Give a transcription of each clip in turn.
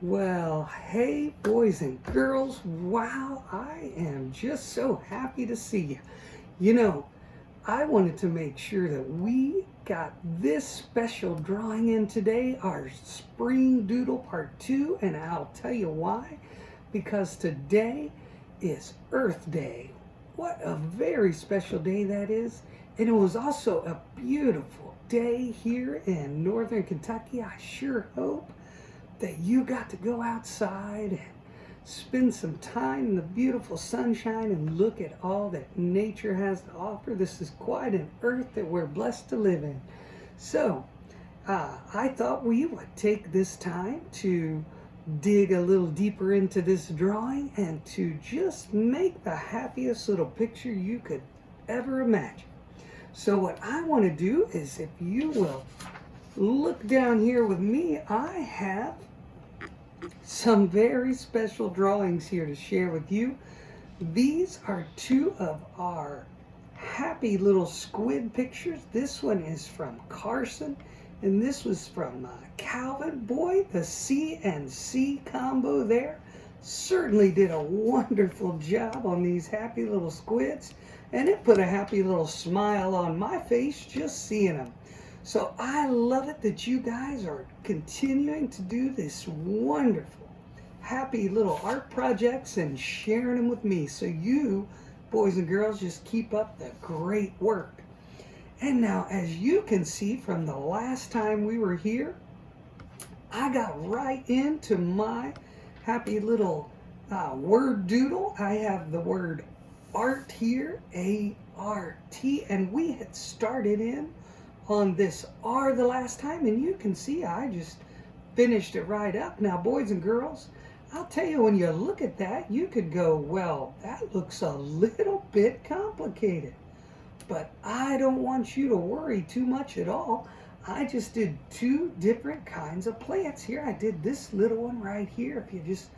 Well, hey, boys and girls. Wow, I am just so happy to see you. You know, I wanted to make sure that we got this special drawing in today, our Spring Doodle Part 2, and I'll tell you why. Because today is Earth Day. What a very special day that is. And it was also a beautiful day here in Northern Kentucky. I sure hope that you got to go outside and spend some time in the beautiful sunshine and look at all that nature has to offer. This is quite an earth that we're blessed to live in. So, I thought we would take this time to dig a little deeper into this drawing and to just make the happiest little picture you could ever imagine. So what I want to do is, if you will look down here with me, I have some very special drawings here to share with you. These are two of our happy little squid pictures. This one is from Carson, and this was from Calvin. Boy, the C and C combo there certainly did a wonderful job on these happy little squids, and it put a happy little smile on my face just seeing them. So I love it that you guys are continuing to do this wonderful, happy little art projects and sharing them with me. So you, boys and girls, just keep up the great work. And now, as you can see from the last time we were here, I got right into my happy little word doodle. I have the word art here, A-R-T, and we had started in on this R the last time, and you can see I just finished it right up. Now, boys and girls, I'll tell you, when you look at that, you could go, well, that looks a little bit complicated. But I don't want you to worry too much at all. I just did two different kinds of plants here. I did this little one right here. If you just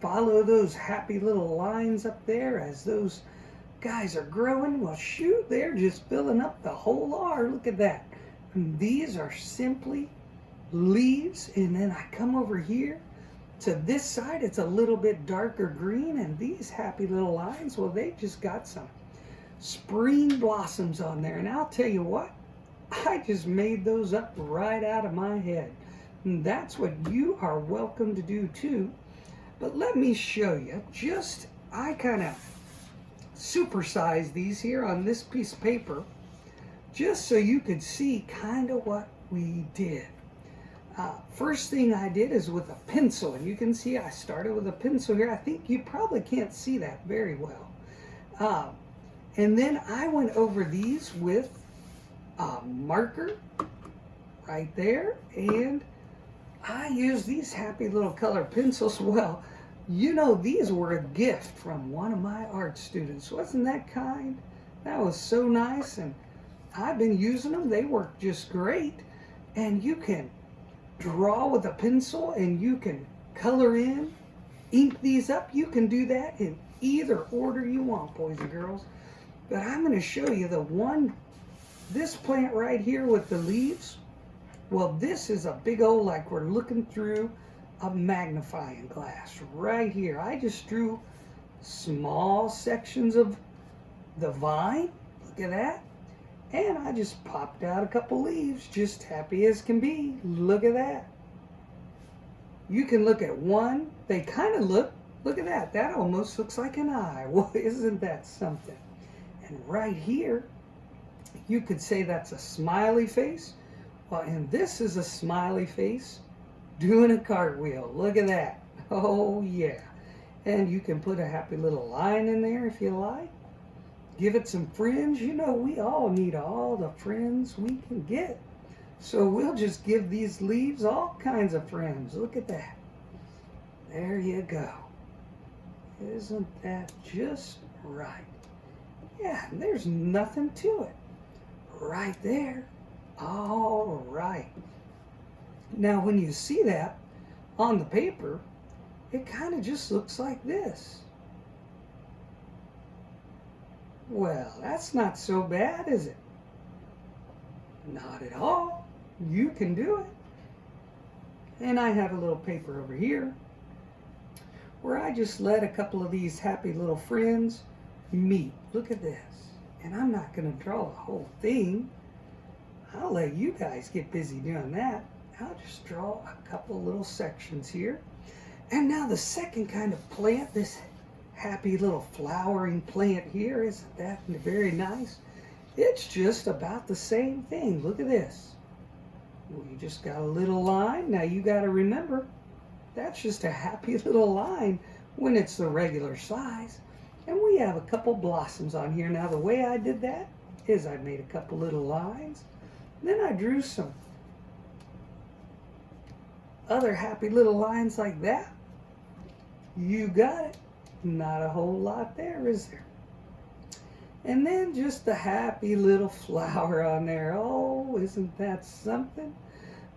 follow those happy little lines up there as those guys are growing, well, shoot, they're just filling up the whole R. Look at that. And these are simply leaves, and then I come over here to this side. It's a little bit darker green, and these happy little lines, well, they just got some spring blossoms on there. And I'll tell you what, I just made those up right out of my head. And that's what you are welcome to do too. But let me show you. I kind of supersized these here on this piece of paper just so you could see kind of what we did. First thing I did is with a pencil, and you can see I started with a pencil here. I think you probably can't see that very well. And then I went over these with a marker right there, and I used these happy little color pencils. Well, you know, these were a gift from one of my art students. Wasn't that kind? That was so nice, and I've been using them. They work just great. And you can draw with a pencil, and you can color in, ink these up. You can do that in either order you want, boys and girls. But I'm going to show you this plant right here with the leaves. Well, this is a big old, like we're looking through a magnifying glass right here. I just drew small sections of the vine. Look at that. And I just popped out a couple leaves, just happy as can be. Look at that. You can look at one. They kind of look at that. That almost looks like an eye. Well, isn't that something? And right here, you could say that's a smiley face. Well, and this is a smiley face doing a cartwheel. Look at that. Oh, yeah. And you can put a happy little line in there if you like. Give it some fringe. You know, we all need all the fringe we can get. So we'll just give these leaves all kinds of fringe. Look at that. There you go. Isn't that just right? Yeah, and there's nothing to it. Right there. All right. Now, when you see that on the paper, it kind of just looks like this. Well, that's not so bad, is it? Not at all. You can do it. And I have a little paper over here where I just let a couple of these happy little friends meet. Look at this. And I'm not going to draw the whole thing. I'll let you guys get busy doing that. I'll just draw a couple little sections here. And now the second kind of plant, this happy little flowering plant here, isn't that very nice? It's just about the same thing. Look at this. We just got a little line. Now you got to remember, that's just a happy little line when it's the regular size. And we have a couple blossoms on here. Now the way I did that is I made a couple little lines. Then I drew some other happy little lines like that. You got it. Not a whole lot there, is there? And then just the happy little flower on there. Oh, isn't that something?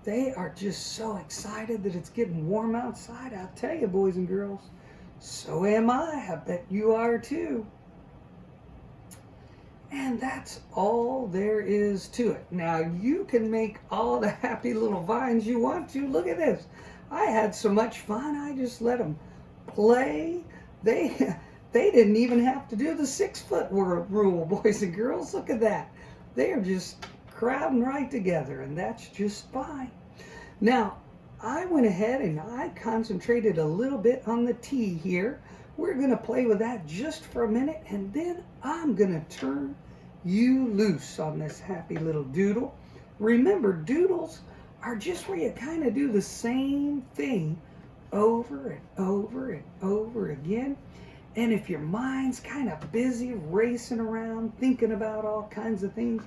They are just so excited that it's getting warm outside. I'll tell you, boys and girls, so am I. I bet you are too. And that's all there is to it. Now you can make all the happy little vines you want to. Look at this. I had so much fun. I just let them play. They didn't even have to do the 6-foot rule, boys and girls. Look at that. They are just crowding right together, and that's just fine. Now, I went ahead and I concentrated a little bit on the T here. We're going to play with that just for a minute, and then I'm going to turn you loose on this happy little doodle. Remember, doodles are just where you kind of do the same thing over and over and over again. And if your mind's kind of busy racing around thinking about all kinds of things,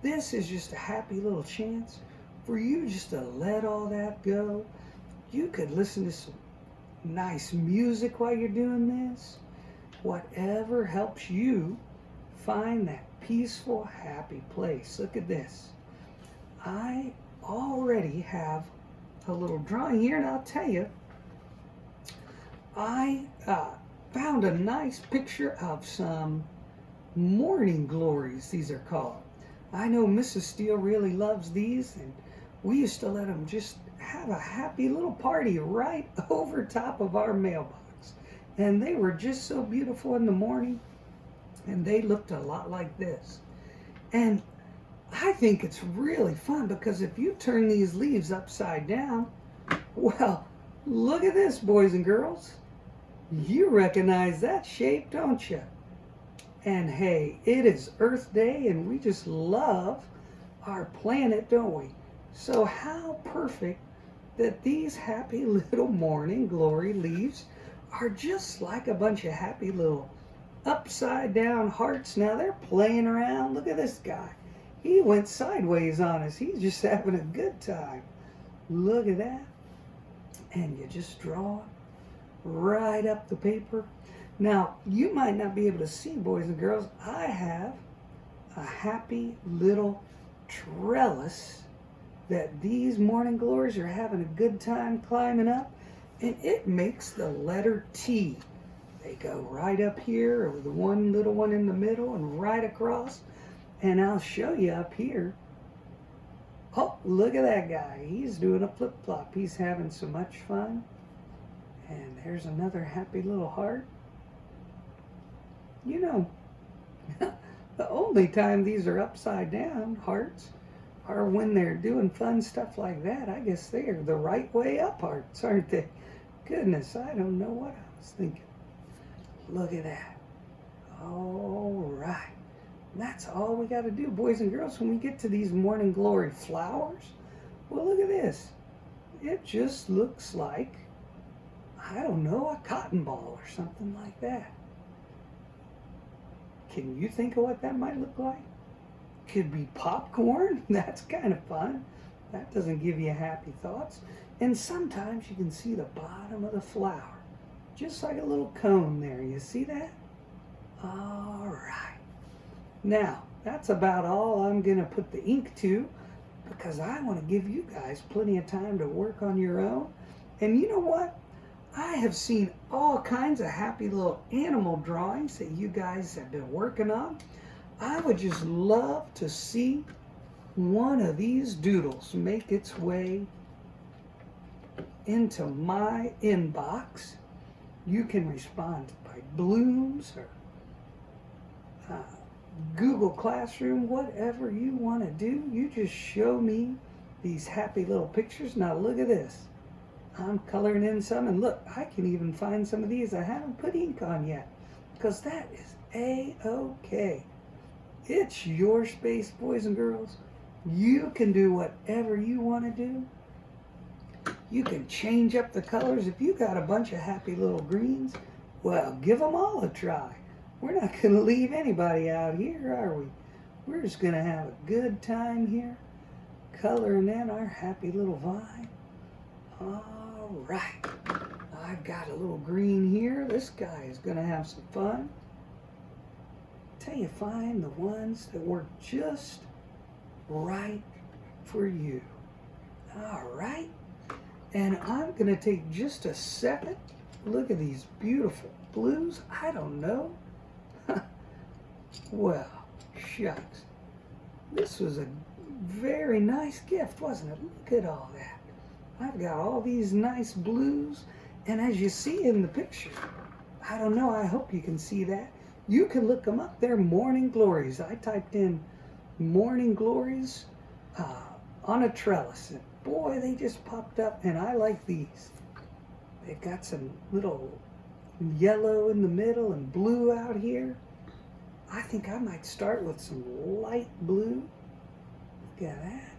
this is just a happy little chance for you just to let all that go. You could listen to some nice music while you're doing this. Whatever helps you find that peaceful, happy place. Look at this. I already have a little drawing here, and I'll tell you, I found a nice picture of some morning glories, these are called. I know Mrs. Steele really loves these, and we used to let them just have a happy little party right over top of our mailbox. And they were just so beautiful in the morning, and they looked a lot like this. And I think it's really fun because if you turn these leaves upside down, well, look at this, boys and girls. You recognize that shape, don't you? And hey, it is Earth Day, and we just love our planet, don't we? So how perfect that these happy little morning glory leaves are just like a bunch of happy little upside down hearts. Now they're playing around. Look at this guy. He went sideways on us. He's just having a good time. Look at that. And you just draw right up the paper. Now, you might not be able to see, boys and girls, I have a happy little trellis that these morning glories are having a good time climbing up, and it makes the letter T. They go right up here with the one little one in the middle and right across, and I'll show you up here. Oh, look at that guy. He's doing a flip-flop. He's having so much fun. And there's another happy little heart. You know, the only time these are upside down hearts are when they're doing fun stuff like that. I guess they are the right way up hearts, aren't they? Goodness, I don't know what I was thinking. Look at that. All right. That's all we got to do, boys and girls, when we get to these morning glory flowers. Well, look at this. It just looks like, I don't know, a cotton ball or something like that. Can you think of what that might look like? Could be popcorn. That's kind of fun. That doesn't give you happy thoughts. And sometimes you can see the bottom of the flower, just like a little cone there. You see that? All right. Now, that's about all I'm going to put the ink to, because I want to give you guys plenty of time to work on your own. And you know what? I have seen all kinds of happy little animal drawings that you guys have been working on. I would just love to see one of these doodles make its way into my inbox. You can respond by blooms or Google Classroom, whatever you want to do. You just show me these happy little pictures. Now look at this. I'm coloring in some, and look, I can even find some of these I haven't put ink on yet, because that is A-OK. It's your space, boys and girls. You can do whatever you want to do. You can change up the colors. If you got a bunch of happy little greens, well, give them all a try. We're not going to leave anybody out here, are we? We're just going to have a good time here, coloring in our happy little vine. All right. I've got a little green here. This guy is going to have some fun. Till you find the ones that work just right for you. All right. And I'm going to take just a second. Look at these beautiful blues. I don't know. Well, shucks. This was a very nice gift, wasn't it? Look at all that. I've got all these nice blues. And as you see in the picture, I don't know, I hope you can see that. You can look them up. They're Morning Glories. I typed in Morning Glories on a trellis. And boy, they just popped up, and I like these. They've got some little yellow in the middle and blue out here. I think I might start with some light blue. Look at that.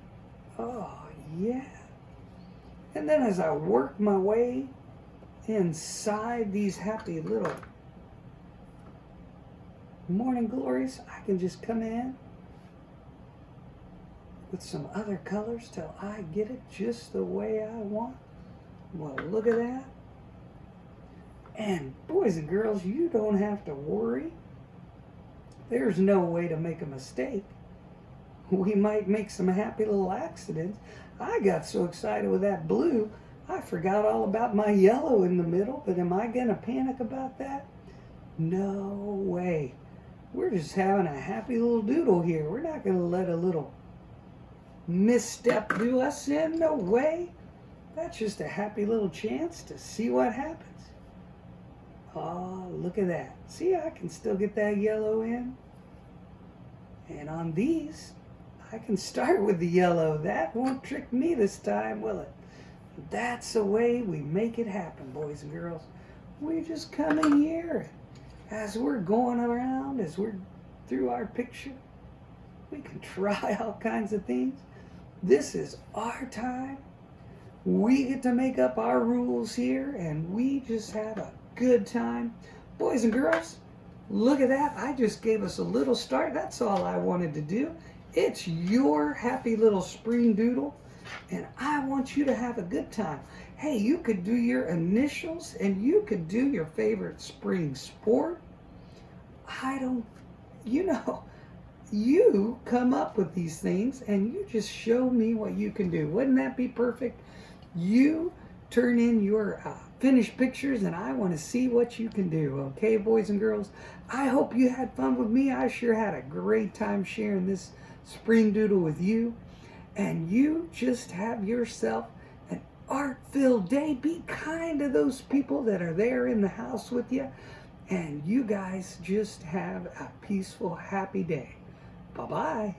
Oh, yeah. And then as I work my way inside these happy little Morning Glories, I can just come in with some other colors till I get it just the way I want. Well, look at that. And boys and girls, you don't have to worry. There's no way to make a mistake. We might make some happy little accidents. I got so excited with that blue, I forgot all about my yellow in the middle, but am I gonna panic about that? No way. We're just having a happy little doodle here. We're not gonna let a little misstep do us in. No way. That's just a happy little chance to see what happens. Oh, look at that. See, I can still get that yellow in. And on these, I can start with the yellow. That won't trick me this time, will it? That's the way we make it happen, boys and girls. We just come in here. As we're going around, as we're through our picture, we can try all kinds of things. This is our time. We get to make up our rules here, and we just have a good time. Boys and girls, look at that. I just gave us a little start. That's all I wanted to do. It's your happy little spring doodle, and I want you to have a good time. Hey, you could do your initials, and you could do your favorite spring sport. You come up with these things, and you just show me what you can do. Wouldn't that be perfect? You turn in your finished pictures, and I want to see what you can do. Okay, boys and girls? I hope you had fun with me. I sure had a great time sharing this spring doodle with you. And you just have yourself an art-filled day. Be kind to those people that are there in the house with you. And you guys just have a peaceful, happy day. Bye-bye.